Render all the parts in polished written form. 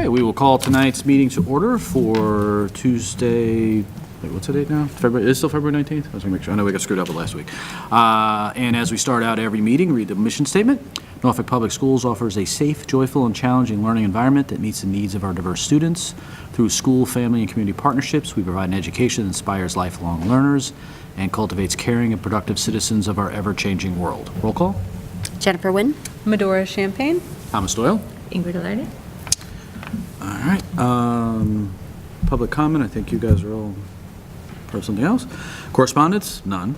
Okay, we will call tonight's meeting to order for Tuesday, wait, what's the date now? February, is it still February 19th? I was gonna make sure, I know we got screwed up with last week. And as we start out every meeting, read the mission statement. Norfolk Public Schools offers a safe, joyful, and challenging learning environment that meets the needs of our diverse students. Through school, family, and community partnerships, we provide an education that inspires lifelong learners and cultivates caring and productive citizens of our ever-changing world. Roll call. Jennifer Wynn. Medora Champagne. Thomas Doyle. Ingrid Alardi. All right. Public comment, I think you guys are all part of something else. Correspondence, none.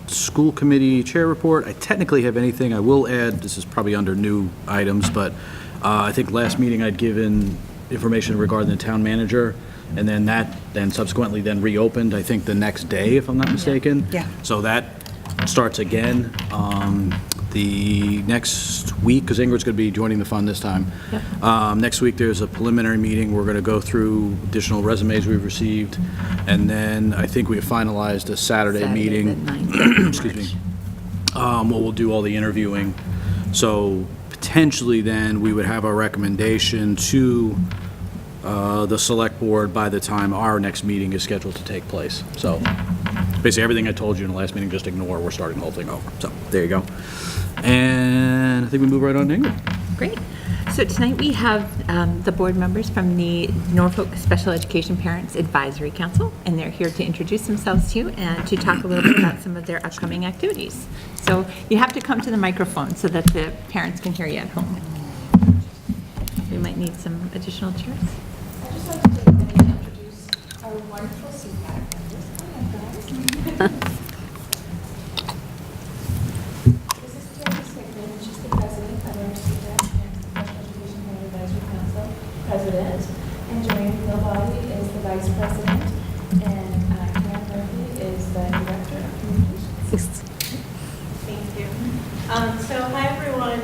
School committee chair report, I technically have anything. I will add, this is probably under new items, but I think last meeting I'd given information regarding the town manager, and then that subsequently reopened, I think, the next day, if I'm not mistaken. Yeah. So that starts again. The next week, because Ingrid's going to be joining the fund this time. Next week, there's a preliminary meeting. We're going to go through additional resumes we've received, and then I think we have finalized a Saturday meeting. Excuse me. Well, we'll do all the interviewing. So potentially then, we would have a recommendation to the select board by the time our next meeting is scheduled to take place. So basically, everything I told you in the last meeting, just ignore. We're starting the whole thing over. So there you go. And I think we move right on to Ingrid. Great. So tonight we have the board members from the Norfolk Special Education Parents Advisory Council, and they're here to introduce themselves to you and to talk a little bit about some of their upcoming activities. So you have to come to the microphone so that the parents can hear you at home. We might need some additional chairs. I'd just like to take a minute to introduce our wonderful CPAC members. Hi, guys. This is Terry Stickman, and she's the president of our CPAC and Special Education Parent Advisory Council president. And Joanne Milbody is the vice president, and Karen Murphy is the director of communications. Thank you. So hi everyone.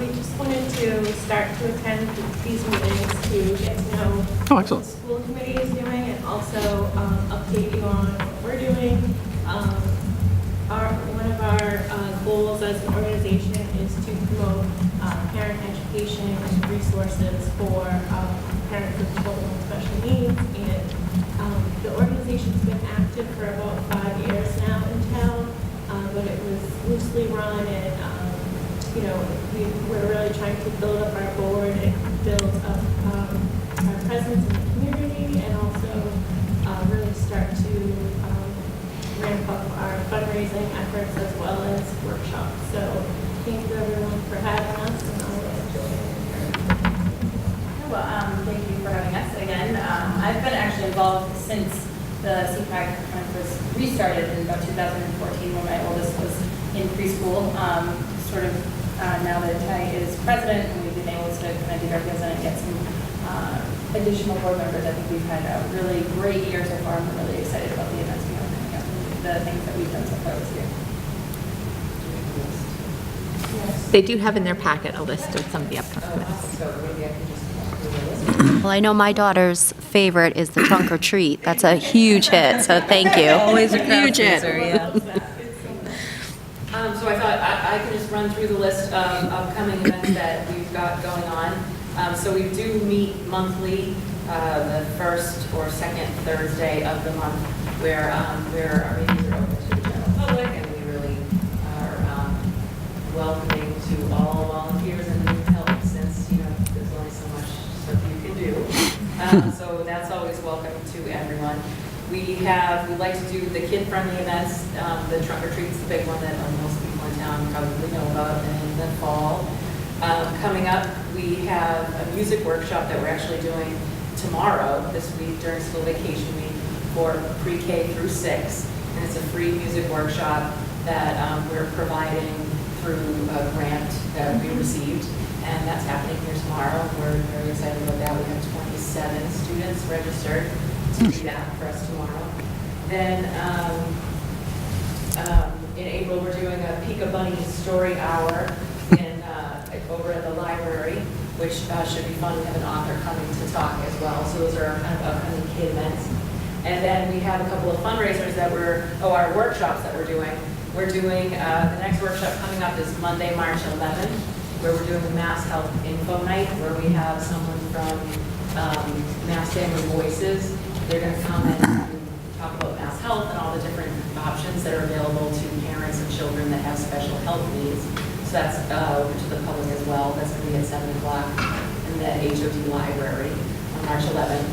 We just wanted to start to attend these meetings to get to know what the school committee is doing and also update you on what we're doing. One of our goals as an organization is to promote parent education and resources for parents with children with special needs. And the organization's been active for about 5 years now in town, but it was loosely run, and we're really trying to build up our board and build up our presence in the community, and also really start to ramp up our fundraising efforts as well as workshops. So thank you everyone for having us, and I'll enjoy it. Well, thank you for having us again. I've been actually involved since the CPAC was restarted in about 2014 when my oldest was in preschool. Now that Ty is president and we've been able to kind of do our business and get some additional board members, I think we've had a really great year so far. I'm really excited about the events we have coming up and the things that we've done so far this year. They do have in their packet a list of some of the upcoming events. Well, I know my daughter's favorite is the trunk or treat. That's a huge hit, so thank you. Always a huge hit. So I thought I could just run through the list of upcoming events that we've got going on. So we do meet monthly, the first or second Thursday of the month, where our meetings are open to the general public, and we really are welcoming to all volunteers and new help, since there's only so much stuff you can do. So that's always welcome to everyone. We'd like to do the kid-friendly events. The trunk or treat's the big one that most people in town probably know about in the fall. Coming up, we have a music workshop that we're actually doing tomorrow, this week, during school vacation week, for pre-K through 6. And it's a free music workshop that we're providing through a grant that we received. And that's happening here tomorrow. We're very excited about that. We have 27 students registered to do that for us tomorrow. Then in April, we're doing a Pika Bunny story hour over at the library, which should be fun. We have an author coming to talk as well. So those are our kind of upcoming kid events. And then we have a couple of fundraisers that our workshops that we're doing. We're doing, the next workshop coming up is Monday, March 11th, where we're doing a Mass Health Info Night, where we have someone from Mass Family Voices. They're going to come and talk about Mass Health and all the different options that are available to parents and children that have special health needs. So that's open to the public as well. That's going to be at 7 o'clock in the HOD library on March 11th.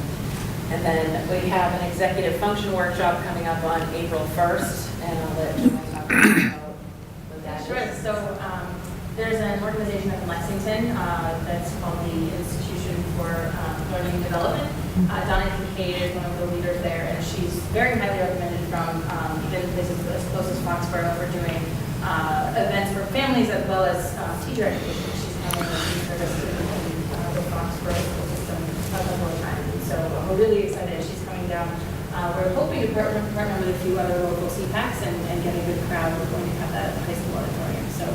And then we have an executive function workshop coming up on April 1st, and I'll let Joy talk about what that is. Sure. So there's an organization up in Lexington that's called the Institution for Learning and Development. Donna Kincaid is one of the leaders there, and she's very highly recommended from even places as close as Foxborough for doing events for families as well as teacher education. She's having a teacher service in the Foxborough school system a couple of times. And so we're really excited she's coming down. We're hoping to partner with a few other local CPACs and get a good crowd. We're going to have that at the high school auditorium. So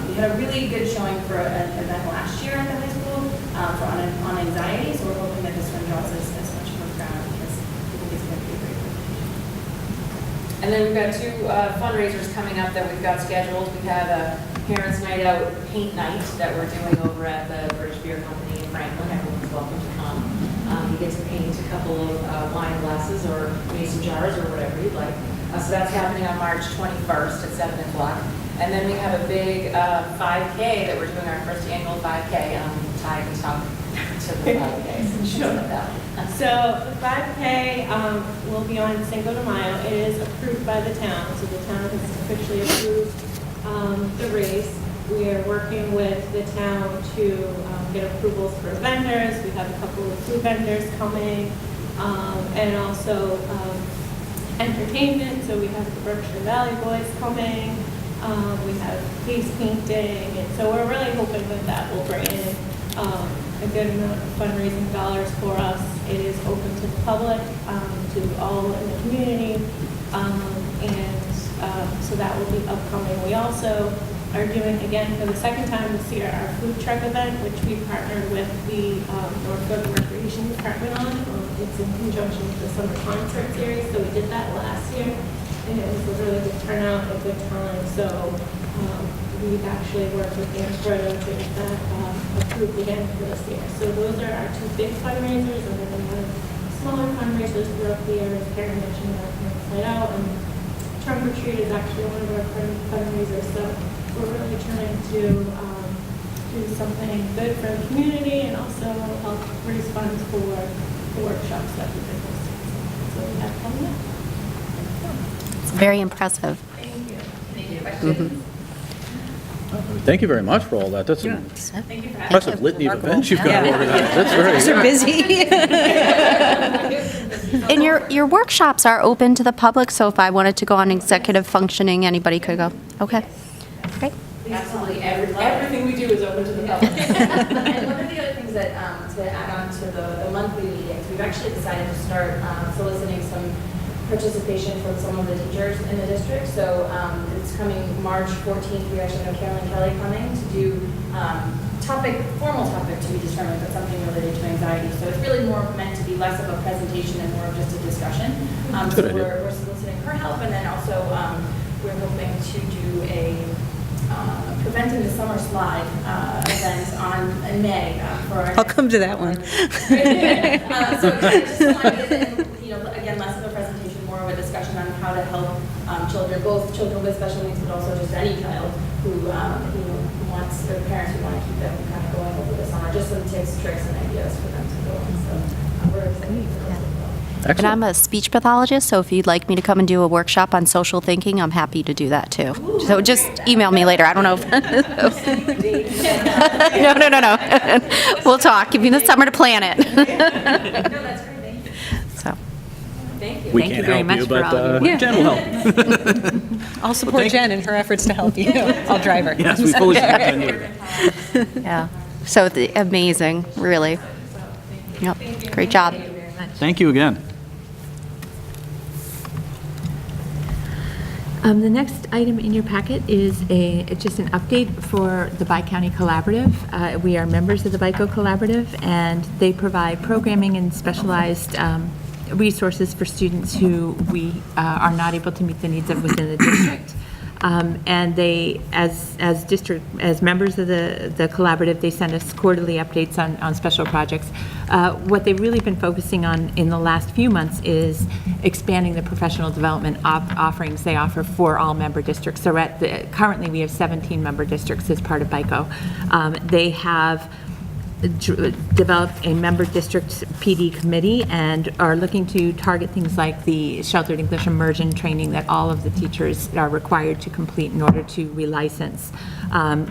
we had a really good showing for an event last year at the high school on anxiety. So we're hoping that this one draws us as much of a crowd because we think it's going to be a great presentation. And then we've got two fundraisers coming up that we've got scheduled. We have a Parents' Night Out Paint Night that we're doing over at the British Beer Company in Franklin. Everyone's welcome to come. You get to paint a couple of wine glasses or mason jars or whatever you'd like. So that's happening on March 21st at 7 o'clock. And then we have a big 5K that we're doing, our first annual 5K. Ty can talk to the 5K. Sure. So the 5K will be on Cinco de Mayo. It is approved by the town, so the town has officially approved the race. We are working with the town to get approvals for vendors. We have a couple of food vendors coming, and also entertainment. So we have the Berkshire Valley Boys coming. We have face painting, and so we're really hoping that that will bring in a good amount of fundraising dollars for us. It is open to the public, to all in the community, and so that will be upcoming. We also are doing, again, for the second time this year, our food truck event, which we partnered with the Norfolk Recreation Department on. It's in conjunction with the summer concert series, so we did that last year, and it was a really good turnout, a good time. So we've actually worked with Amesboro to get that approved again for this year. So those are our two big fundraisers, and then we have smaller fundraisers throughout the year, as Karen mentioned, our Parents' Night Out, and Trunk or Treat is actually one of our fundraisers. So we're really trying to do something good for the community and also help raise funds for the workshops that we've been hosting. So we have coming up. It's very impressive. Thank you. Thank you. Questions? Thank you very much for all that. That's an Thank you for having impressive litany of events you've got organized. That's very good. And your workshops are open to the public, so if I wanted to go on executive functioning, anybody could go? Okay, great. Absolutely. Everything we do is open to the public. And one of the other things that, to add on to the monthly meetings, we've actually decided to start soliciting some participation from some of the teachers in the district. So it's coming March 14th, we actually have Carolyn Kelly coming to do formal topic to be determined, but something related to anxiety. So it's really more meant to be less of a presentation and more of just a discussion. So we're soliciting her help, and then also we're hoping to do a Preventing the Summer Slide event in May for our I'll come to that one. So I just wanted to, again, less of a presentation, more of a discussion on how to help children, both children with special needs, but also just any child who, wants, or parents who want to keep them kind of going over the summer, just some tips, tricks, and ideas for them to go on. So we're excited for those as well. And I'm a speech pathologist, so if you'd like me to come and do a workshop on social thinking, I'm happy to do that too. So just email me later. I don't know if... No. We'll talk. Give me the summer to plan it. No, that's great. Thank you. So, Thank you. We Thank you can't very help much you, for but all of you. Jen will help. I'll support Jen in her efforts to help you. I'll drive her. Yes, we fully support Jen. yeah. So amazing, really. Yep. Great job. Thank you again. The next item in your packet is just an update for the Bi-County Collaborative. We are members of the BICO Collaborative, and they provide programming and specialized resources for students who we are not able to meet the needs of within the district. And they, as members of the collaborative, they send us quarterly updates on special projects. What they've really been focusing on in the last few months is expanding the professional development offerings they offer for all member districts. So currently we have 17 member districts as part of BICO. They have developed a member district PD committee and are looking to target things like the sheltered English immersion training that all of the teachers are required to complete in order to relicense.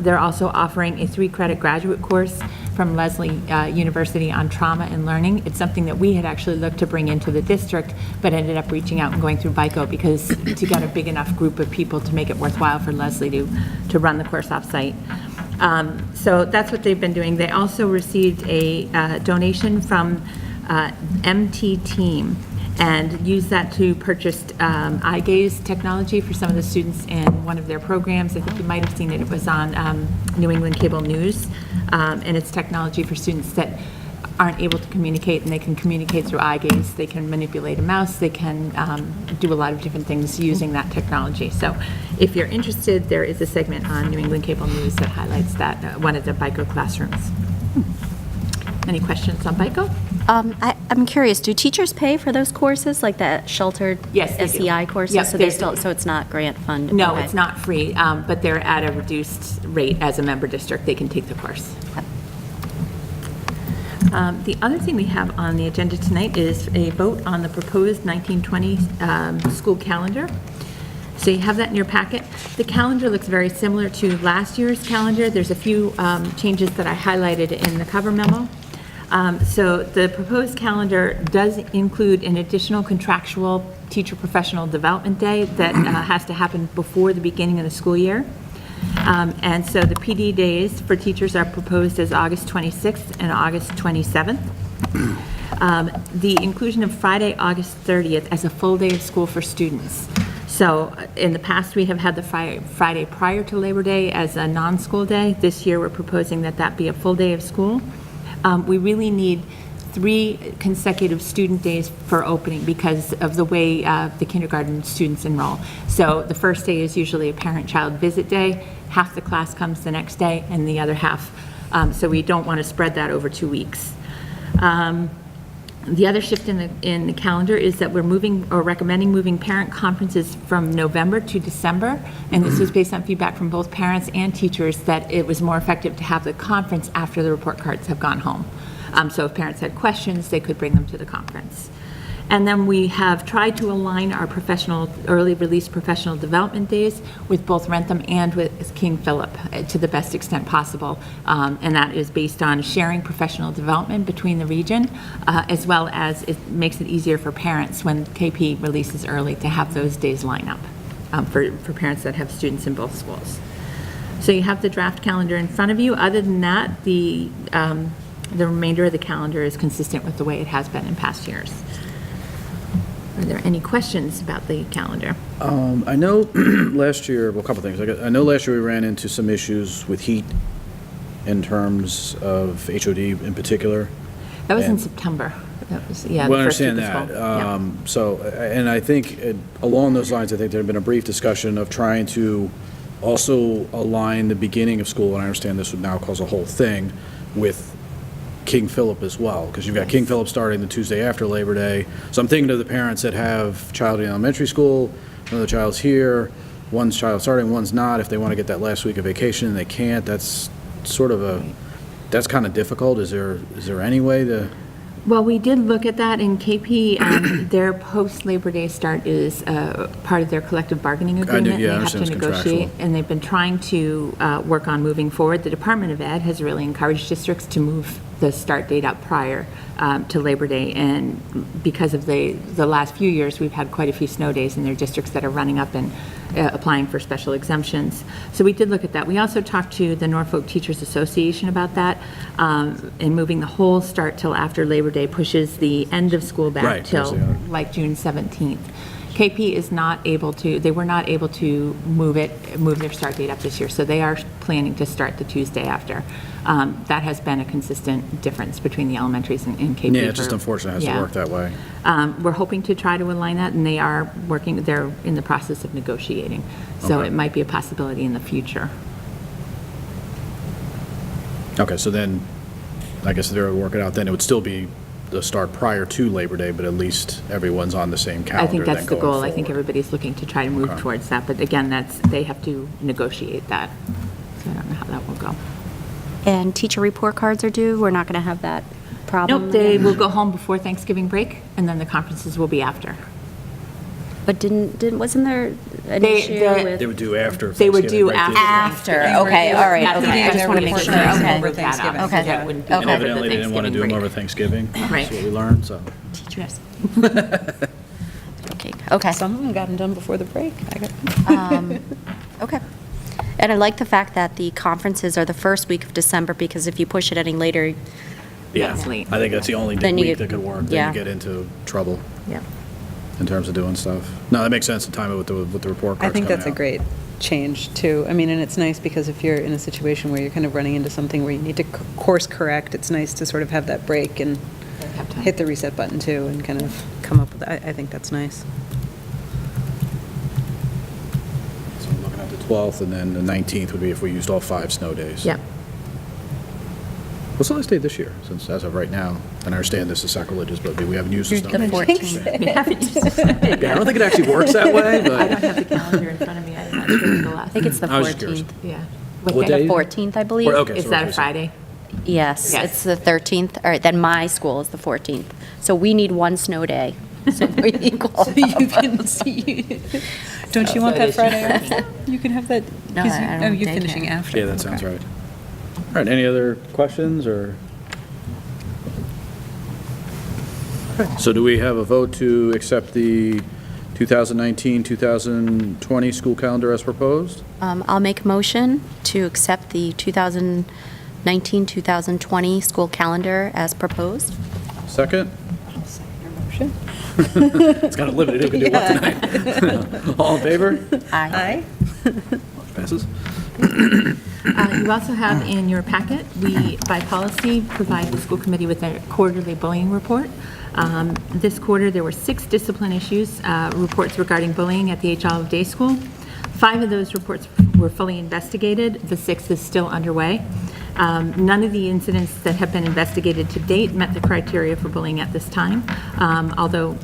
They're also offering a 3-credit graduate course from Lesley University on trauma and learning. It's something that we had actually looked to bring into the district, but ended up reaching out and going through BICO because to get a big enough group of people to make it worthwhile for Lesley to run the course off-site. So that's what they've been doing. They also received a donation from MT Team and used that to purchase eye gaze technology for some of the students in one of their programs. I think you might have seen it. It was on New England Cable News, and it's technology for students that aren't able to communicate, and they can communicate through eye gaze. They can manipulate a mouse. They can do a lot of different things using that technology. So if you're interested, there is a segment on New England Cable News that highlights that, one of the BICO classrooms. Any questions on BICO? I'm curious, do teachers pay for those courses, like the sheltered Yes, they do. SEI courses? Yep, So they they still, so it's not grant funded? No, Okay. it's not free, but they're at a reduced rate as a member district. They can take the course. The other thing we have on the agenda tonight is a vote on the proposed 1920 school calendar. So you have that in your packet. The calendar looks very similar to last year's calendar. There's a few changes that I highlighted in the cover memo. So the proposed calendar does include an additional contractual teacher professional development day that has to happen before the beginning of the school year. And so the PD days for teachers are proposed as August 26th and August 27th. The inclusion of Friday, August 30th as a full day of school for students. So in the past, we have had the Friday prior to Labor Day as a non-school day. This year, we're proposing that that be a full day of school. We really need 3 consecutive student days for opening because of the way the kindergarten students enroll. So the first day is usually a parent-child visit day. Half the class comes the next day and the other half. So we don't want to spread that over 2 weeks. The other shift in the calendar is that we're recommending moving parent conferences from November to December. And this was based on feedback from both parents and teachers that it was more effective to have the conference after the report cards have gone home. So if parents had questions, they could bring them to the conference. And then we have tried to align our early release professional development days with both Rentham and with King Philip to the best extent possible. And that is based on sharing professional development between the region, as well as it makes it easier for parents when KP releases early to have those days line up for parents that have students in both schools. So you have the draft calendar in front of you. Other than that, the remainder of the calendar is consistent with the way it has been in past years. Are there any questions about the calendar? I know last year, well, a couple things. I know last year we ran into some issues with heat in terms of HOD in particular. That was in And- September. That was, yeah. Well, I the first understand week of that. school. Yeah. So, and I think along those lines, I think there had been a brief discussion of trying to also align the beginning of school, and I understand this would now cause a whole thing, with King Philip as well, because you've got King Philip starting the Tuesday after Labor Day. So I'm thinking of the parents that have child in elementary school, another child's here, one's child starting, one's not. If they want to get that last week of vacation and they can't, that's sort of that's kind of difficult. Is there any way to? Well, we did look at that in KP. Their post-Labor Day start is part of their collective bargaining agreement. yeah, I They have to understand it's contractual. negotiate, and they've been trying to work on moving forward. The Department of Ed has really encouraged districts to move the start date up prior to Labor Day, and because of the last few years, we've had quite a few snow days in their districts that are running up and applying for special exemptions. So we did look at that. We also talked to the Norfolk Teachers Association about that, and moving the whole start till after Labor Day pushes the end of school back Right, till towards the end. like June 17th. KP is not able to, they were not able to move their start date up this year, so they are planning to start the Tuesday after. That has been a consistent difference between the elementaries and KP. Yeah, it's just unfortunate it has to Yeah. work that way. We're hoping to try to align that, and they're in the process of negotiating. So Okay. it might be a possibility in the future. Okay, so then, I guess if they were to work it out, then it would still be the start prior to Labor Day, but at least everyone's on the same calendar I think then that's the going goal. I think forward. everybody's looking to try to move Okay. towards that, but again, they have to negotiate that. So I don't know how that will go. And teacher report cards are due? We're not going to have that problem? Nope, they again? will go home before Thanksgiving break, and then the conferences will be after. But wasn't there an They- issue they- with? They would do after They would Thanksgiving do break. After, okay, all right, That's okay. right. I just want to make sure, okay. Over Thanksgiving. Okay. That wouldn't be Okay. And over the evidently, they didn't want to do them Thanksgiving over break. Thanksgiving. Right. That's what we learned, so. Teachers. Okay. Some of them got them done before the break. I got Okay. And I like the fact that the conferences are the first week of December, because if you push it any later, Yeah, It's late. I think that's the only Then you week get- that could work, then yeah. you get into trouble Yeah. in terms of doing stuff. No, that makes sense to time it with the report I cards think coming that's a out. great change, too. I mean, and it's nice because if you're in a situation where you're kind of running into something where you need to course correct, it's nice to sort of have that break and Have time. hit the reset button, too, and kind of come up with, I think that's nice. So I'm looking at the 12th, and then the 19th would be if we used all 5 snow days. Yep. What's the last day this year, since as of right now, and I understand this is sacrilegious, but we haven't used the snow the days. 14th. We haven't used it. Yeah, I don't think it actually works that way, I don't but, have the calendar in front of me. I'm not sure what the last. I think it's the I was just curious. 14th. Yeah. What day? day? The 14th, I believe. Okay, Is so that okay, a so- Friday? Yes, Yes. it's the 13th. All right, then my school is the 14th. So we need one snow day. So we're equal. You can see, don't you want So that it is Friday just off? You can have that, No, because I don't you're daycare. finishing after. Yeah, that sounds Okay. right. All right, any other questions, or? Okay, so do we have a vote to accept the 2019-2020 school calendar as proposed? I'll make a motion to accept the 2019-2020 school calendar as proposed. Second? Motion? It's got a limit, we can do one tonight. All in favor? Aye. Passes. You also have in your packet, we, by policy, provide the school committee with a quarterly bullying report. This quarter, there were 6 discipline issues, reports regarding bullying at the H. Olive Day School. 5 of those reports were fully investigated. The 6th is still underway. None of the incidents that have been investigated to date met the criteria for bullying at this time, although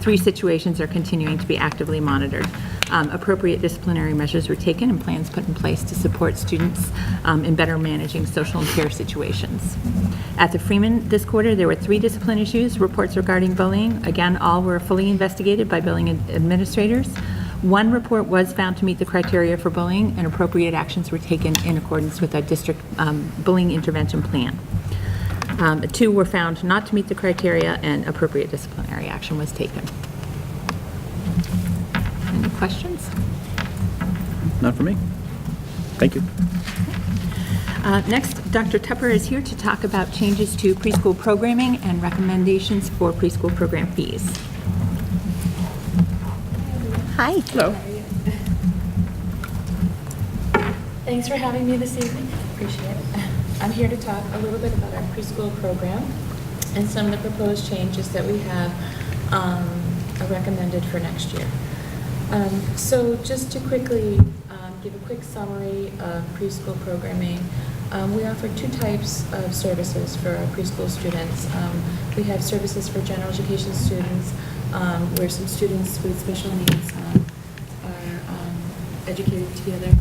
3 situations are continuing to be actively monitored. Appropriate disciplinary measures were taken and plans put in place to support students in better managing social and peer situations. At the Freeman this quarter, there were 3 discipline issues, reports regarding bullying. Again, all were fully investigated by billing administrators. 1 report was found to meet the criteria for bullying, and appropriate actions were taken in accordance with our district bullying intervention plan. 2 were found not to meet the criteria, and appropriate disciplinary action was taken. Any questions? Not for me. Thank you. Next, Dr. Tupper is here to talk about changes to preschool programming and recommendations for preschool program fees. Hi. Hello. Thanks for having me this evening. Appreciate it. I'm here to talk a little bit about our preschool program and some of the proposed changes that we have recommended for next year. So just to quickly give a quick summary of preschool programming, we offer 2 types of services for our preschool students. We have services for general education students, where some students with special needs are educated together.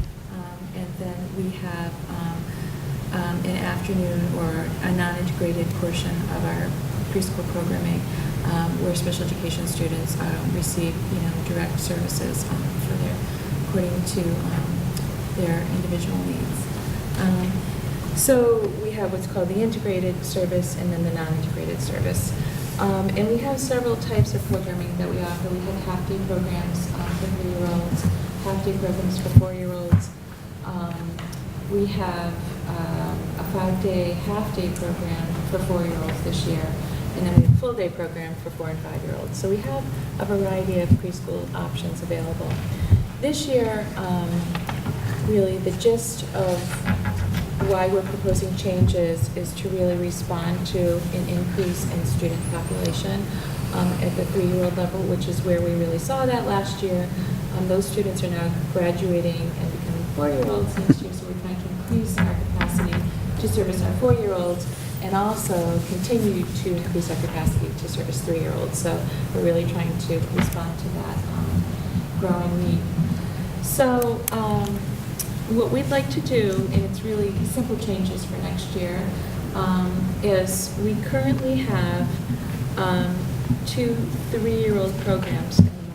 And then we have an afternoon or a non-integrated portion of our preschool programming where special education students receive, direct services for according to their individual needs. So we have what's called the integrated service and then the non-integrated service. And we have several types of programming that we offer. We have half-day programs for 3-year-olds, half-day programs for 4-year-olds. We have a 5-day, half-day program for 4-year-olds this year. and then we have a full-day program for 4 and 5-year-olds. So we have a variety of preschool options available. This year, really the gist of why we're proposing changes is to really respond to an increase in student population at the 3-year-old level, which is where we really saw that last year. Those students are now graduating and becoming 4-year-olds next year, so we're trying to increase our capacity to service our 4-year-olds and also continue to increase our capacity to service 3-year-olds. So we're really trying to respond to that growing need. So what we'd like to do, and it's really simple changes for next year, is we currently have 2 3-year-old programs in the morning.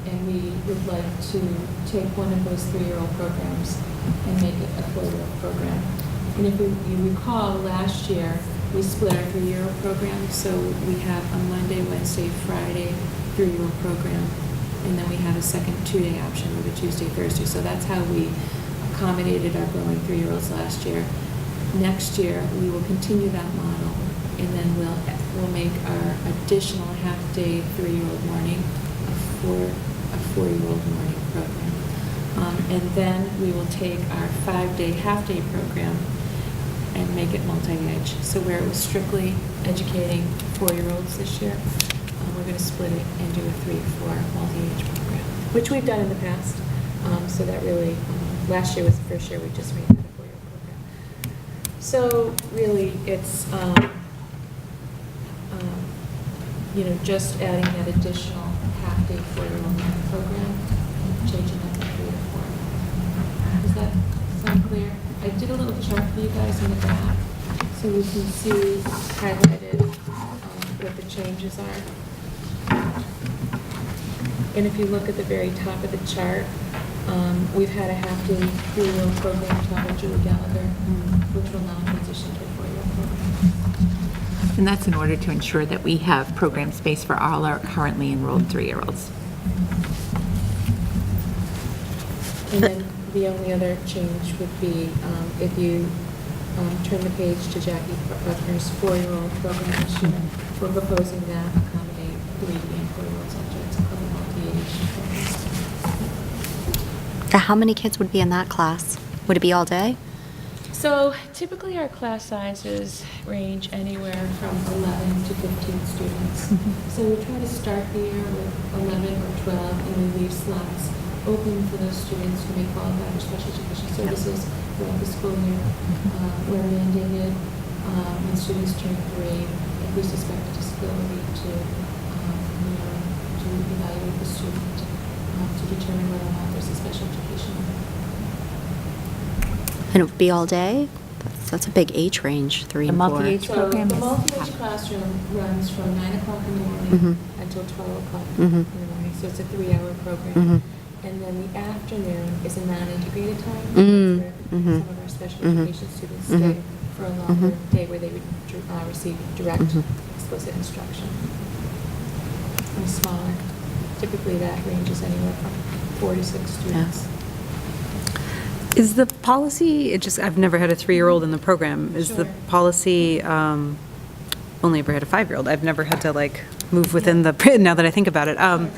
And we would like to take one of those 3-year-old programs and make it a 4-year-old program. And if you recall, last year, we split our 3-year-old program, so we have a Monday, Wednesday, Friday 3-year-old program, and then we have a second 2-day option with a Tuesday, Thursday. So that's how we accommodated our growing 3-year-olds last year. Next year, we will continue that model, and then we'll make our additional half-day 3-year-old morning a 4-year-old morning program. And then we will take our 5-day half-day program and make it multi-age. So where it was strictly educating 4-year-olds this year, we're going to split it and do a 3-4 multi-age program, which we've done in the past. So that really, last year was the first year we just made that a 4-year program. So really, it's just adding that additional half-day 4-year-old program, and changing that to 3 or 4. Does that sound clear? I did a little chart for you guys in the back, so you can see highlighted what the changes are. And if you look at the very top of the chart, we've had a half-day 3-year-old program taught by Julie Gallagher, which will now transition to a 4-year-old program. And that's in order to ensure that we have program space for all our currently enrolled 3-year-olds. And then the only other change would be if you turn the page to Jackie Buckner's 4-year-old program this year, we're proposing that accommodate 3 and 4-year-old subjects of the multi-age program. How many kids would be in that class? Would it be all day? So typically our class sizes range anywhere from 11 to 15 students. So we try to start the year with 11 or 12 and we leave slots open for those students who may qualify for special education services throughout the school year. We're mandated when students turn 3, if we suspect a disability, to evaluate the student to determine whether or not there's a special education. And it would be all day? That's a big age range, 3 and 4. The multi-age So program the is multi-age half. classroom runs from 9 o'clock in the morning until 12 o'clock in the morning. So it's a 3-hour program. And then the afternoon is a non-integrated time. That's where some of our special education students stay for a longer day where they would receive direct explicit instruction. And smaller. Typically that ranges anywhere from 4 to 6 students. Is the policy, I've never had a 3-year-old in the program. Is the Sure. policy, only ever had a 5-year-old. I've never had to move within the, now that I think about it. That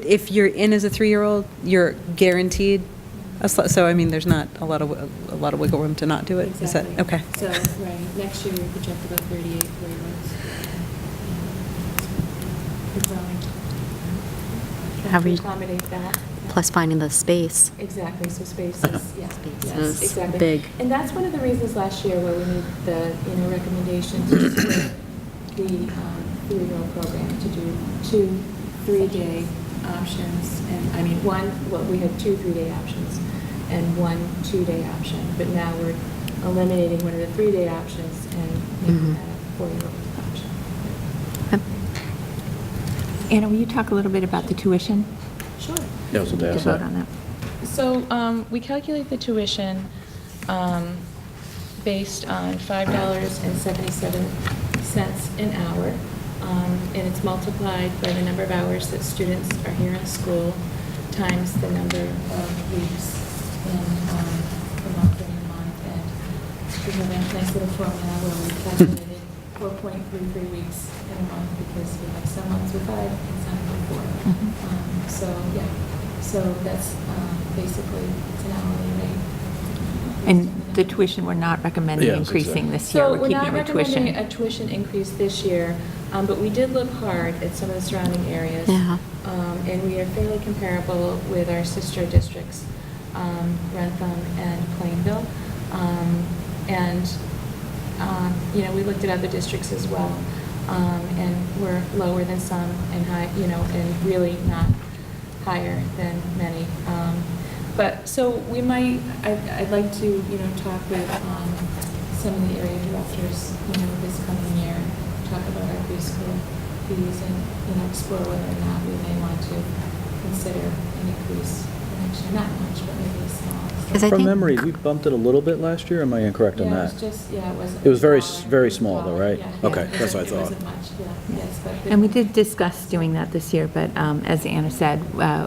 if you're in as a 3-year-old, you're guaranteed a slot. So, I mean, there's not a lot of wiggle room to not do it. Is that, Exactly. okay. So, right, next year we project about 38 4-year-olds. We're growing. How Trying we- to accommodate that. Plus finding the space. Exactly, so space is, yes, is exactly. big. And that's one of the reasons last year where we made the, recommendation to split the 3-year-old program to do 2 3-day options. And, we had 2 3-day options and 1 2-day option. But now we're eliminating one of the 3-day options and making that a 4-year-old option. Anna, will you talk a little bit about the tuition? Sure. Yeah, so To that's vote on that. So we calculate the tuition based on $5.77 an hour, and it's multiplied by the number of hours that students are here in school times the number of weeks in the month during the month. And we have a nice little formula where we calculated 4.33 weeks in a month because we have some months with 5 and some with 4. So, yeah, so that's basically, it's an hourly rate. And the tuition, we're not recommending Yes, increasing this year. So We're we're keeping not our tuition. recommending a tuition increase this year, but we did look hard at some of the surrounding areas. Yeah. And we are fairly comparable with our sister districts, Rentham and Plainville. You know, we looked at other districts as well, and we're lower than some and high, you know, and really not higher than many. But, so we might, I'd like to, you know, talk with some of the area directors, you know, this coming year, talk about our preschool fees and, you know, explore whether or not we may want to consider an increase for next year. Not much, but maybe a small. 'Cause I From think- memory, we bumped it a little bit last year, am I incorrect on Yeah, that? it was just, yeah, it wasn't. It was very smaller. very It was small though, smaller, right? yeah. Okay, Yeah, that's what I It thought. wasn't much, yeah, yes, but. And we did discuss doing that this year, but as Anna said,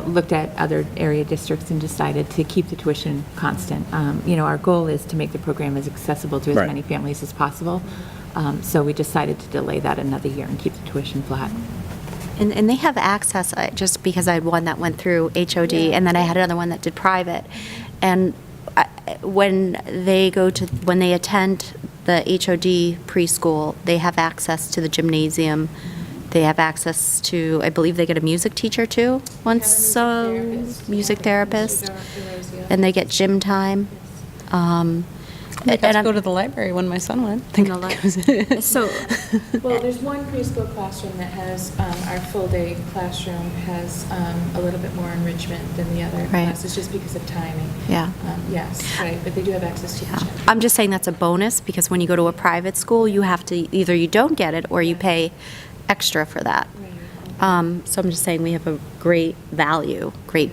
looked at other area districts and decided to keep the tuition constant. You know, our goal is to make the program as accessible to as Right. many families as possible. So we decided to delay that another year and keep the tuition flat. And they have access, just because I had one that went through HOD, Yeah. and then I had another one that did private. And when they attend the HOD preschool, they have access to the gymnasium. They have access to, I believe they get a music teacher too, once, music therapist. And they get gym time. I got And to I'm- go to the library when my son went. And the li- So, Well, there's one preschool classroom that has, our full-day classroom has a little bit more enrichment than the other Right. classes, just because of timing. Yeah. Yes, right, but they do have access to the yeah. gym. I'm just saying that's a bonus, because when you go to a private school, you have to, either you don't get it, or you pay extra for that. Right. So I'm just saying we have a great value, great,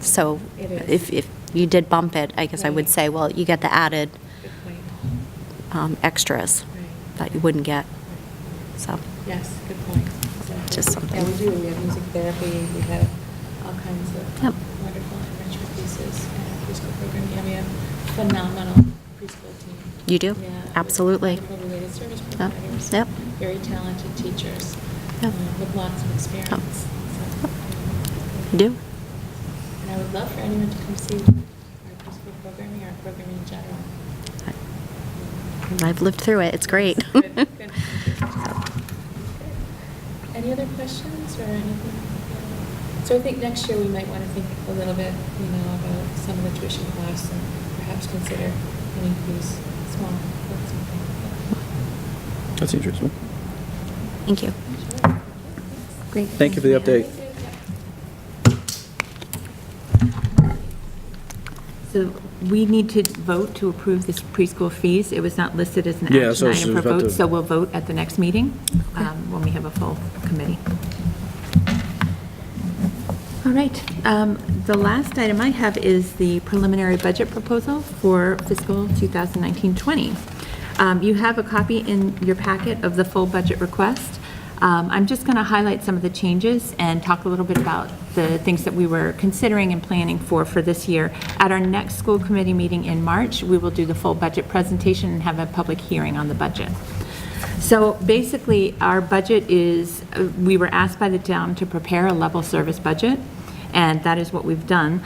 so It is. if you did bump it, I guess I would Right. say, well, you get the added Good point. extras Right. that you wouldn't get, so. Yes, good point. So- Just something. Yeah, we do. We have music therapy, we have all kinds of Yep. wonderful enrichment pieces in our preschool program. Yeah, we have phenomenal preschool team. You do? Yeah, with Absolutely. wonderful related service Yep. providers. Yep. Very talented teachers Yep. with lots of experience. So, You do? and I would love for anyone to come see our preschool programming, our programming in general. I've lived through it, it's great. Good, good. Any other questions or anything? So I think next year we might want to think a little bit, you know, about some of the tuition costs and perhaps consider an increase, small, but something. That's interesting. Thank you. Great. Thank you for the update. So we need to vote to approve this preschool fees. It was not listed as an Yeah, action so item for we've got vote, to- so we'll vote at the next meeting when we have a full committee. All right. The last item I have is the preliminary budget proposal for fiscal 2019-20. You have a copy in your packet of the full budget request. I'm just going to highlight some of the changes and talk a little bit about the things that we were considering and planning for this year. At our next school committee meeting in March, we will do the full budget presentation and have a public hearing on the budget. So basically, our budget is, we were asked by the town to prepare a level service budget, and that is what we've done.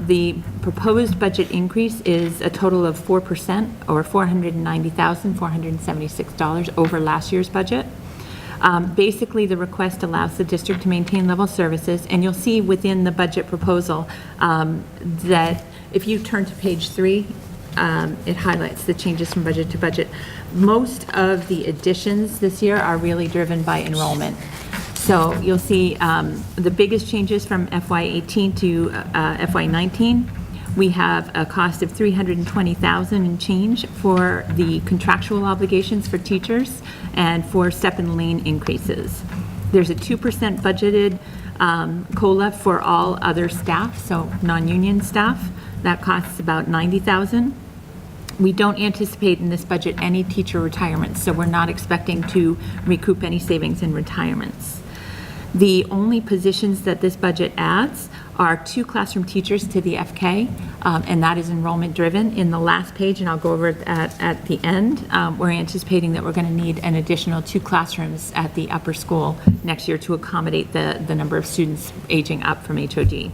The proposed budget increase is a total of 4%, or $490,476 over last year's budget. Basically, the request allows the district to maintain level services, and you'll see within the budget proposal that if you turn to page 3, it highlights the changes from budget to budget. Most of the additions this year are really driven by enrollment. So you'll see the biggest changes from FY18 to FY19. We have a cost of $320,000 and change for the contractual obligations for teachers and for step and lane increases. There's a 2% budgeted COLA for all other staff, so non-union staff. That costs about $90,000. We don't anticipate in this budget any teacher retirements, so we're not expecting to recoup any savings in retirements. The only positions that this budget adds are 2 classroom teachers to the FK, and that is enrollment driven. In the last page, and I'll go over it at the end, we're anticipating that we're going to need an additional 2 classrooms at the upper school next year to accommodate the number of students aging up from HOD.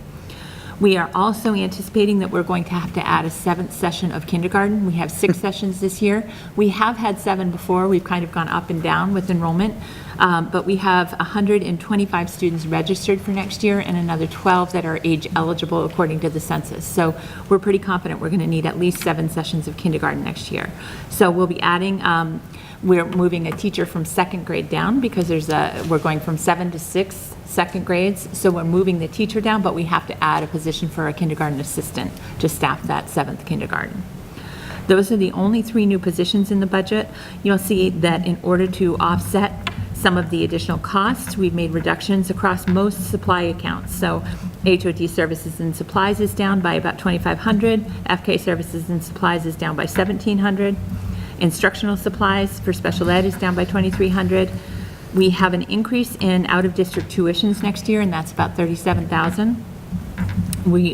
We are also anticipating that we're going to have to add a 7th session of kindergarten. We have 6 sessions this year. We have had 7 before. We've kind of gone up and down with enrollment, but we have 125 students registered for next year and another 12 that are age eligible according to the census. So we're pretty confident we're going to need at least 7 sessions of kindergarten next year. So we'll be adding, we're moving a teacher from 2nd grade down because we're going from 7 to 6 second grades, so we're moving the teacher down, but we have to add a position for a kindergarten assistant to staff that 7th kindergarten. Those are the only 3 new positions in the budget. You'll see that in order to offset some of the additional costs, we've made reductions across most supply accounts. So HOD services and supplies is down by about $2,500, FK services and supplies is down by $1,700, instructional supplies for special ed is down by $2,300. We have an increase in out-of-district tuitions next year, and that's about $37,000.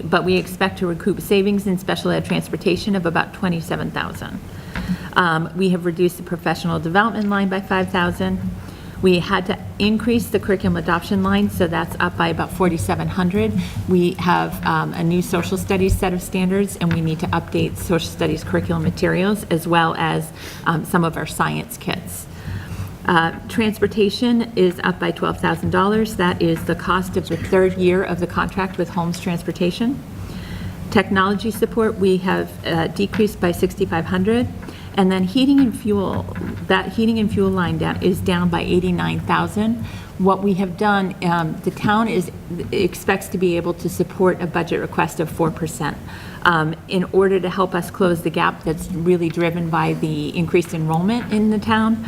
But we expect to recoup savings in special ed transportation of about $27,000. We have reduced the professional development line by $5,000. We had to increase the curriculum adoption line, so that's up by about $4,700. We have a new social studies set of standards, and we need to update social studies curriculum materials as well as some of our science kits. Transportation is up by $12,000. That is the cost of the 3rd year of the contract with Holmes Transportation. Technology support, we have decreased by $6,500. And then heating and fuel, that heating and fuel line is down by $89,000. What we have done, the town expects to be able to support a budget request of 4%. In order to help us close the gap that's really driven by the increased enrollment in the town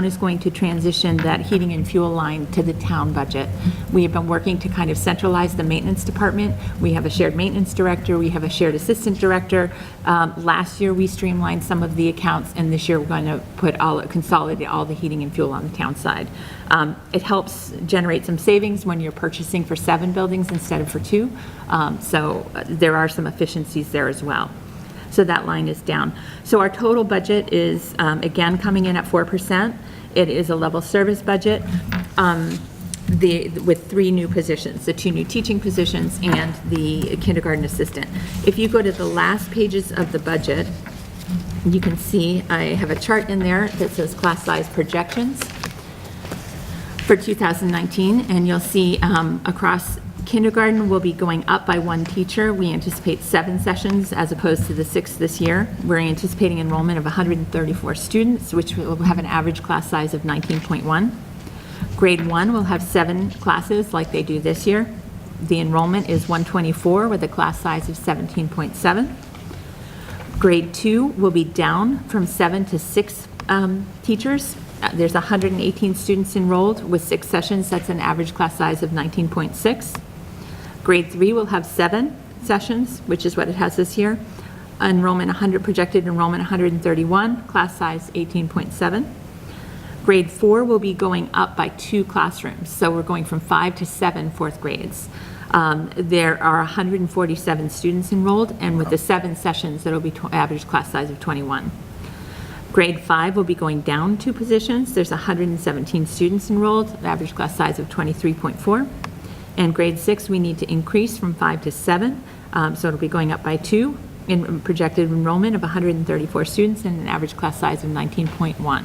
is going to transition that heating and fuel line to the town budget. We have been working to kind of centralize the maintenance department. We have a shared maintenance director, we have a shared assistant director. Last year we streamlined some of the accounts, and this year we're going to consolidate all the heating and fuel on the town side. It helps generate some savings when you're purchasing for 7 buildings instead of for 2. So there are some efficiencies there as well. So that line is down. So our total budget is, again, coming in at 4%. It is a level service budget with 3 new positions, the 2 new teaching positions and the kindergarten assistant. If you go to the last pages of the budget, you can see I have a chart in there that says class size projections for 2019, and you'll see across kindergarten will be going up by 1 teacher. We anticipate 7 sessions as opposed to the 6 this year. We're anticipating enrollment of 134 students, which will have an average class size of 19.1. Grade 1 will have 7 classes like they do this year. The enrollment is 124 with a class size of 17.7. Grade 2 will be down from 7 to 6 teachers. There's 118 students enrolled with 6 sessions. That's an average class size of 19.6. Grade 3 will have 7 sessions, which is what it has this year. Projected enrollment 131, class size 18.7. Grade 4 will be going up by 2 classrooms. So we're going from 5 to 7 4th grades. There are 147 students enrolled, and with the 7 sessions, that'll be average class size of 21. Grade 5 will be going down 2 positions. There's 117 students enrolled, average class size of 23.4. And grade 6, we need to increase from 5 to 7, so it'll be going up by 2 in projected enrollment of 134 students and an average class size of 19.1.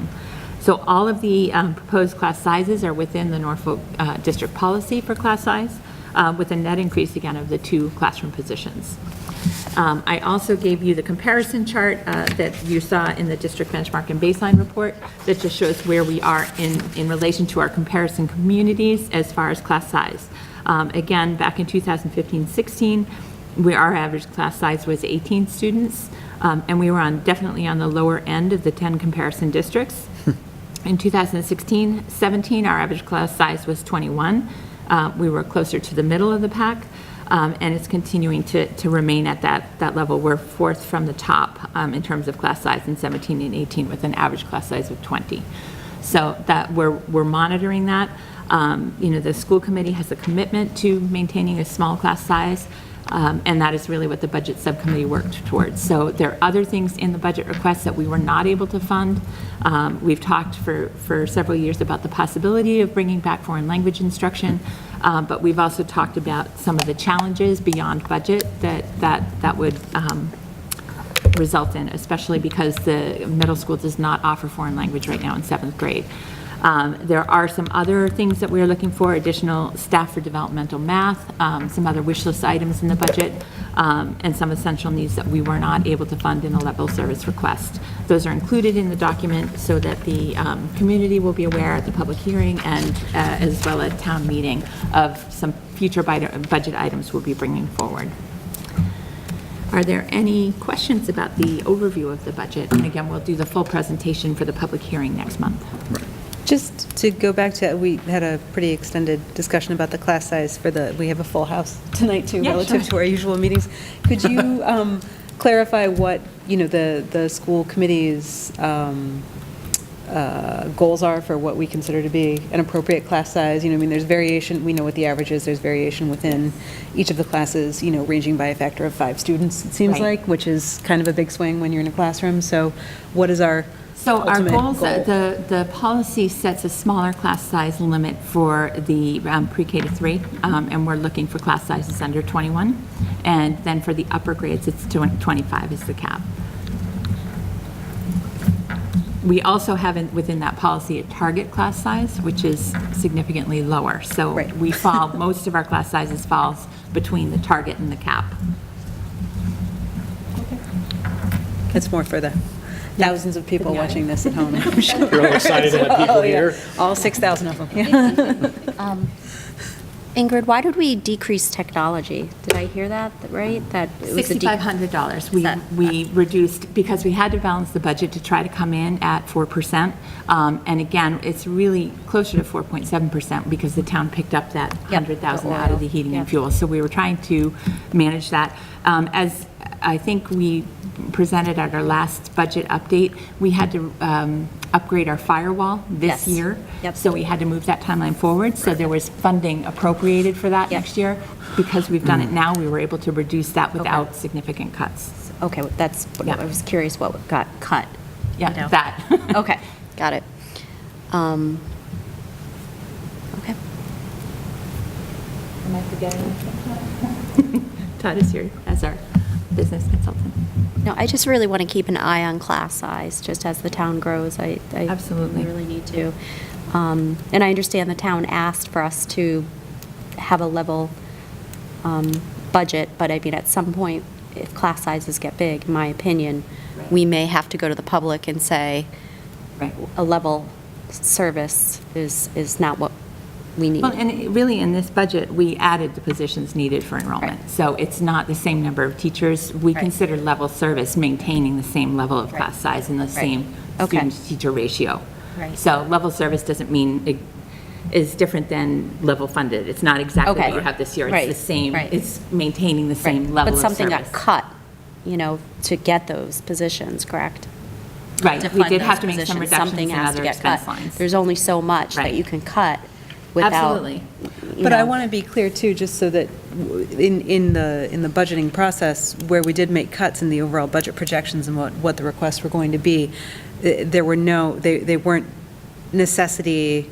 So all of the proposed class sizes are within the Norfolk district policy for class size, with a net increase again of the 2 classroom positions. I also gave you the comparison chart that you saw in the district benchmark and baseline report that just shows where we are in relation to our comparison communities as far as class size. Again, back in 2015-16, our average class size was 18 students, and we were definitely on the lower end of the 10 comparison districts. In 2016-17, our average class size was 21. We were closer to the middle of the pack. And it's continuing to remain at that level. We're 4th from the top in terms of class size in 17 and 18 with an average class size of 20. So that we're monitoring that. The school committee has a commitment to maintaining a small class size, and that is really what the budget subcommittee worked towards. So there are other things in the budget requests that we were not able to fund. We've talked for several years about the possibility of bringing back foreign language instruction, but we've also talked about some of the challenges beyond budget that would result in, especially because the middle school does not offer foreign language right now in 7th grade. There are some other things that we're looking for, additional staff for developmental math, some other wish list items in the budget, and some essential needs that we were not able to fund in a level service request. Those are included in the document so that the community will be aware at the public hearing and as well at town meeting of some future budget items we'll be bringing forward. Are there any questions about the overview of the budget? And again, we'll do the full presentation for the public hearing next month. Just to go back to, we had a pretty extended discussion about the class size we have a full house tonight too, Yeah, relative sure. to our usual meetings. Could you clarify what, the school committee's goals are for what we consider to be an appropriate class size? There's variation, we know what the average is, there's variation within each of the classes, ranging by a factor of 5 students, it seems Right. like, which is kind of a big swing when you're in a classroom. So what is our So our ultimate goals, goal? the policy sets a smaller class size limit for the pre-K to 3, and we're looking for class sizes under 21. And then for the upper grades, it's 25 is the cap. We also have within that policy a target class size, which is significantly lower. So Right. we fall, most of our class sizes falls between the target and the cap. It's more for the thousands of people watching this at home, I'm sure. You're all excited to have people Oh, yeah. here. All 6,000 of them, yeah. Ingrid, why did we decrease technology? Did I hear that right? That it was a $6,500. Set. We reduced, because we had to balance the budget to try to come in at 4%. And again, it's really closer to 4.7% because the town picked up that Yep, 100,000 the out of oil. the heating and Yep. fuel. So we were trying to manage that. As I think we presented at our last budget update, we had to upgrade our firewall this Yes. year. Yep. So we had to move that timeline forward. So there was funding appropriated for that Yep. next year. Because we've done it now, we were able to reduce that without significant cuts. Okay, that's, what Yeah. I was curious what got cut. Yeah, you know? that. Okay, got it. Okay. Am I forgetting anything? Todd is here as our business consultant. No, I just really want to keep an eye on class size, just as the town grows. I Absolutely. really need to. And I understand the town asked for us to have a level budget, but I mean, at some point, if class sizes get big, in my opinion, we may have to go to the public and say, Right. a level service is not what we need. Well, and really in this budget, we added the positions needed for enrollment. Right. So it's not the same number of teachers. We Right. consider level service maintaining the same level of Right. class size and the same Okay. student-to-teacher ratio. Right. So level service doesn't mean it is different than level funded. It's not exactly Okay. what you have this year. Right. It's the same, Right. it's maintaining the same Right. level of But service. something got cut, to get those positions, correct? Right, To we fund did those have to make some positions, reductions something in has to other get expense cut. lines. There's only so much that Right. you can cut without. Absolutely. But I want to be clear too, just so that in the budgeting process, where we did make cuts in the overall budget projections and what the requests were going to be, there were they weren't necessity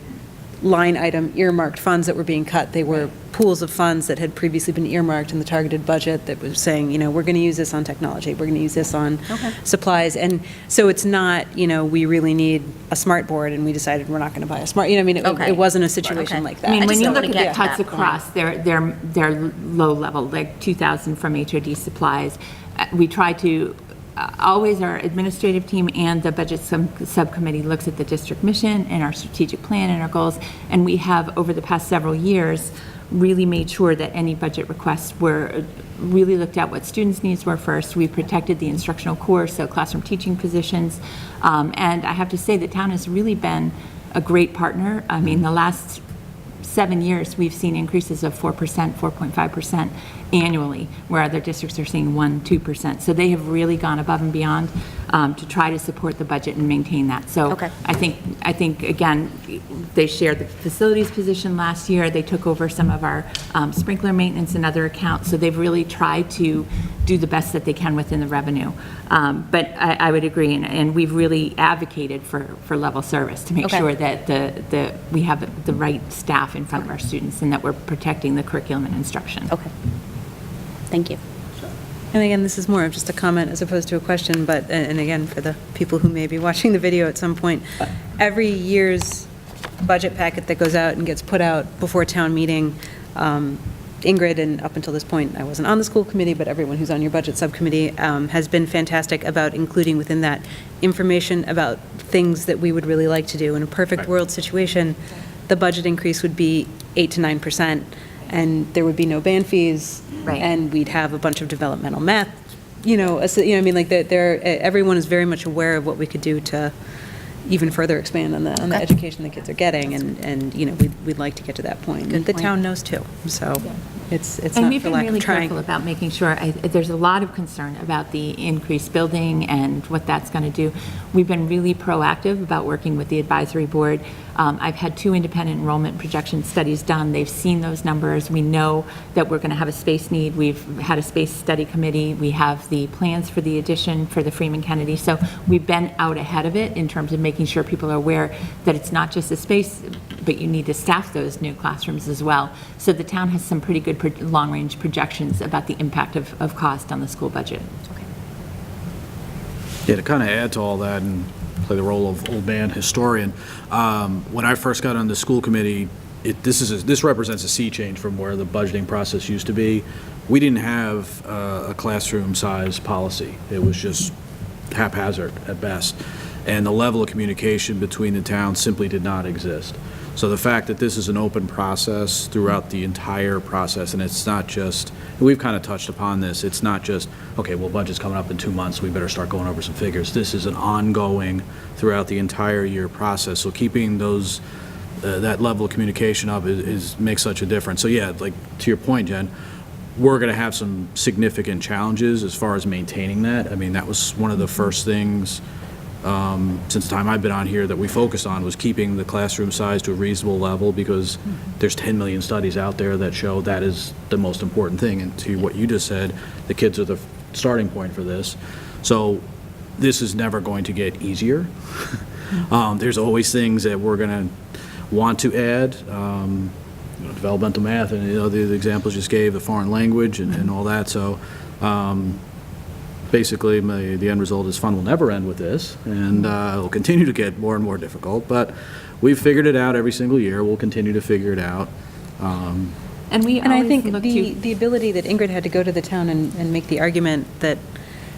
line item earmarked funds that were being cut. They were pools of funds that had previously been earmarked in the targeted budget that was saying, we're going to use this on technology, we're going to use this on supplies. And so it's not, we really need a smart board and we decided we're not going to buy a smart, Okay. it wasn't a situation Okay. like that. I mean, I when just you don't look wanna at get the cuts to that point. across, they're low level, like 2,000 from HOD supplies. We try to, always our administrative team and the budget subcommittee looks at the district mission and our strategic plan and our goals. And we have, over the past several years, really made sure that any budget requests were, really looked at what students' needs were first. We protected the instructional core, so classroom teaching positions. And I have to say, the town has really been a great partner. I mean, the last 7 years, we've seen increases of 4%, 4.5% annually, where other districts are seeing 1%, 2%. So they have really gone above and beyond. to try to support the budget and maintain that. So Okay. I think, again, they shared the facilities position last year. They took over some of our sprinkler maintenance and other accounts. So they've really tried to do the best that they can within the revenue. But I would agree, and we've really advocated for level service to make Okay. sure that we have the right staff in front of our students and that we're protecting the curriculum and instruction. Okay. Thank you. And again, this is more of just a comment as opposed to a question, but, and again, for the people who may be watching the video at some point, every year's budget packet that goes out and gets put out before town meeting, Ingrid, and up until this point, I wasn't on the school committee, but everyone who's on your budget subcommittee has been fantastic about including within that information about things that we would really like to do. In a perfect world situation, the budget increase would be 8 to 9%, and there would be no band fees, Right. and we'd have a bunch of developmental math, I mean, like, everyone is very much aware of what we could do to even further expand on the education the kids are getting, and we'd like to get to that point. And the point. town knows too, so it's And not we've for been lack really of trying. careful about making sure, there's a lot of concern about the increased building and what that's going to do. We've been really proactive about working with the advisory board. I've had 2 independent enrollment projection studies done. They've seen those numbers. We know that we're going to have a space need. We've had a space study committee. We have the plans for the addition for the Freeman Kennedy. So we've been out ahead of it in terms of making sure people are aware that it's not just a space, but you need to staff those new classrooms as well. So the town has some pretty good long-range projections about the impact of cost on the school budget. Yeah, to kind of add to all that and play the role of old man historian, when I first got on the school committee, this represents a sea change from where the budgeting process used to be. We didn't have a classroom size policy. It was just haphazard at best. And the level of communication between the towns simply did not exist. So the fact that this is an open process throughout the entire process, and it's not just, and we've kind of touched upon this, it's not just, okay, well, budget's coming up in 2 months, we better start going over some figures. This is an ongoing, throughout the entire year process. So keeping those, that level of communication up makes such a difference. So yeah, like, to your point, Jen, we're going to have some significant challenges as far as maintaining that. I mean, that was one of the first things since the time I've been on here that we focused on, was keeping the classroom size to a reasonable level, because there's 10 million studies out there that show that is the most important thing. And to what you just said, the kids are the starting point for this. So this is never going to get easier. There's always things that we're going to want to add, developmental math, and the examples you just gave, the foreign language and all that. So basically, the end result is fun will never end with this, and it'll continue to get more and more difficult. But we've figured it out every single year. We'll continue to figure it out. And we And I always think look to... the ability that Ingrid had to go to the town and make the argument that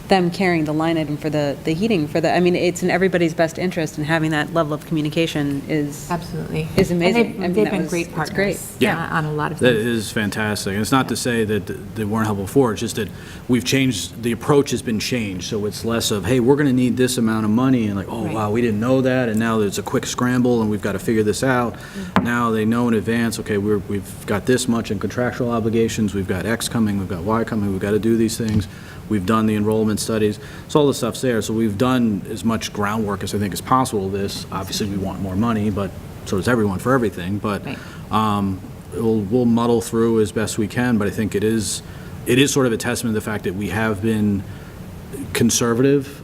them carrying the line item for the heating for the, I mean, it's in everybody's best interest, and having that level of communication is Absolutely. is amazing. And I mean, they've that been was- great it's partners. great. Yeah. On a lot of That things. is fantastic. And it's not to say that they weren't helpful before, it's just that we've changed, the approach has been changed. So it's less of, hey, we're going to need this amount of money, and like, oh, Right. wow, we didn't know that, and now there's a quick scramble, and we've got to figure this out. Now they know in advance, okay, we've got this much in contractual obligations, we've got X coming, we've got Y coming, we've got to do these things. We've done the enrollment studies, so all the stuff's there. So we've done as much groundwork as I think is possible with this. Obviously, we want more money, but so does everyone for everything. But Right. we'll muddle through as best we can. But I think it is sort of a testament to the fact that we have been conservative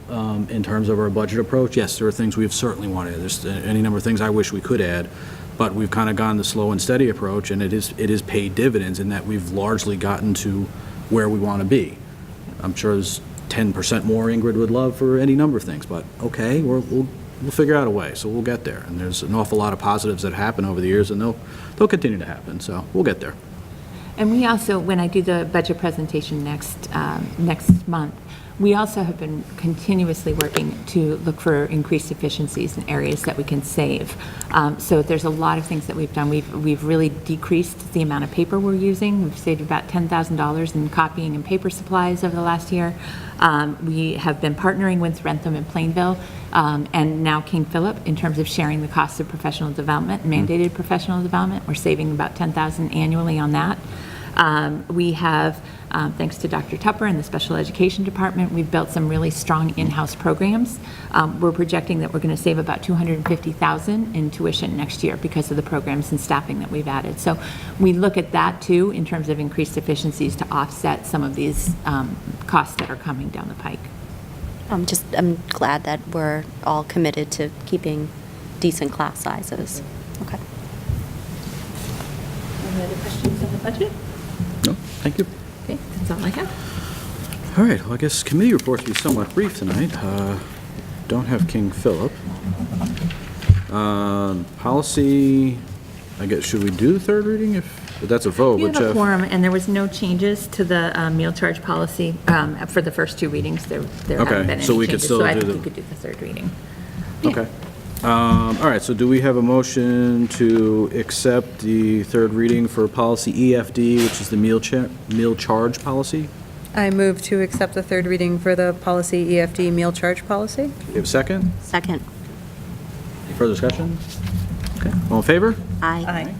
in terms of our budget approach. Yes, there are things we've certainly wanted. There's any number of things I wish we could add, but we've kind of gone the slow and steady approach, and it is paid dividends in that we've largely gotten to where we want to be. I'm sure there's 10% more Ingrid would love for any number of things, but okay, we'll figure out a way, so we'll get there. And there's an awful lot of positives that happen over the years, and they'll continue to happen, so we'll get there. And we also, when I do the budget presentation next month, we also have been continuously working to look for increased efficiencies in areas that we can save. So there's a lot of things that we've done. We've really decreased the amount of paper we're using. We've saved about $10,000 in copying and paper supplies over the last year. We have been partnering with Rentham and Plainville, and now King Philip, in terms of sharing the costs of professional development, mandated professional development. We're saving about $10,000 annually on that. We have, thanks to Dr. Tupper and the Special Education Department, we've built some really strong in-house programs. We're projecting that we're going to save about $250,000 in tuition next year because of the programs and staffing that we've added. So we look at that too in terms of increased efficiencies to offset some of these costs that are coming down the pike. I'm glad that we're all committed to keeping decent class sizes. Okay. Any other questions on the budget? No, thank you. Okay, that's all I have. All right, well, I guess committee reports will be somewhat brief tonight. Don't have King Philip. Policy, I guess, should we do the third reading? If that's a vote, You have a whichever. quorum, and there was no changes to the meal charge policy for the first two readings. There Okay, haven't been any so we could changes, still so I do think the- you could do the third reading. Okay. All right, so do we have a motion to accept the third reading for policy EFD, which is the meal charge policy? I move to accept the third reading for the policy EFD meal charge policy. Do you have a second? Second. Any further discussion? Okay, all in favor? Aye.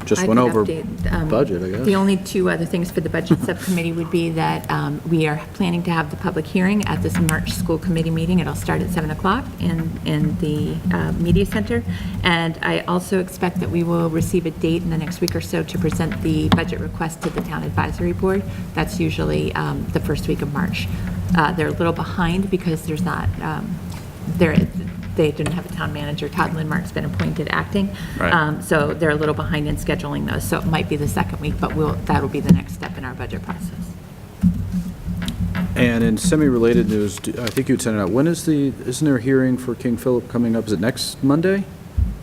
Just I went can over update, budget, I guess. The only two other things for the budget subcommittee would be that we are planning to have the public hearing at this March school committee meeting. It'll start at 7 o'clock in the media center. And I also expect that we will receive a date in the next week or so to present the budget request to the town advisory board. That's usually the first week of March. They're a little behind because there's not, they didn't have a town manager. Todd Lindmark's been appointed acting. Right. So they're a little behind in scheduling those. So it might be the second week, but that'll be the next step in our budget process. And in semi-related news, I think you'd sent it out, isn't there a hearing for King Philip coming up? Is it next Monday?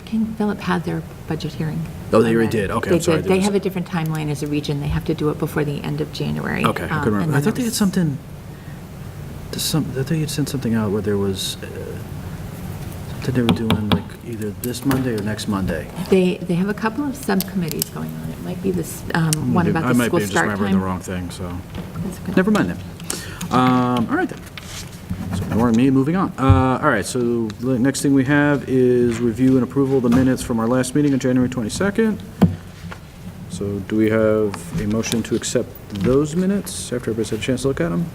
King Philip had their budget hearing. Oh, they already did. Okay, I'm They sorry. did. They have a different timeline as a region. They have to do it before the end of January. Okay, I couldn't And remember. I then thought they there had was- something, I thought they had sent something out where there was, something they were doing like either this Monday or next Monday. They have a couple of subcommittees going on. It might be this, one about I the might school be just start remembering the time. wrong thing, so, That's okay. never mind then. All right then. So ignoring me, moving on. All right, so the next thing we have is review and approval of the minutes from our last meeting on January 22nd. So do we have a motion to accept those minutes after everybody's had a chance to look at them?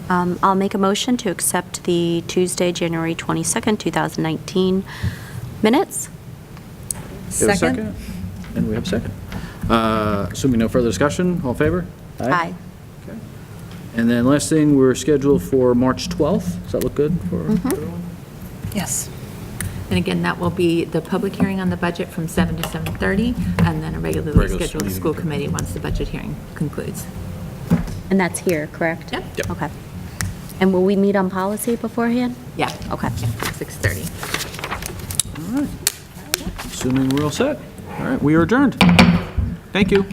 I'll make a motion to accept the Tuesday, January 22nd, 2019 minutes. We have a second? And we have a second. Assuming no further discussion, all in favor? Aye. Okay. And then last thing, we're scheduled for March 12th. Does that look good for everyone? Yes. And again, that will be the public hearing on the budget from 7 to 7:30, and then a regularly Regular scheduled meeting, school okay. committee once the budget hearing concludes. And that's here, correct? Yep. Yep. Okay. And will we meet on policy beforehand? Yeah. Okay. 6:30. All right. Assuming we're all set. All right, we are adjourned. Thank you.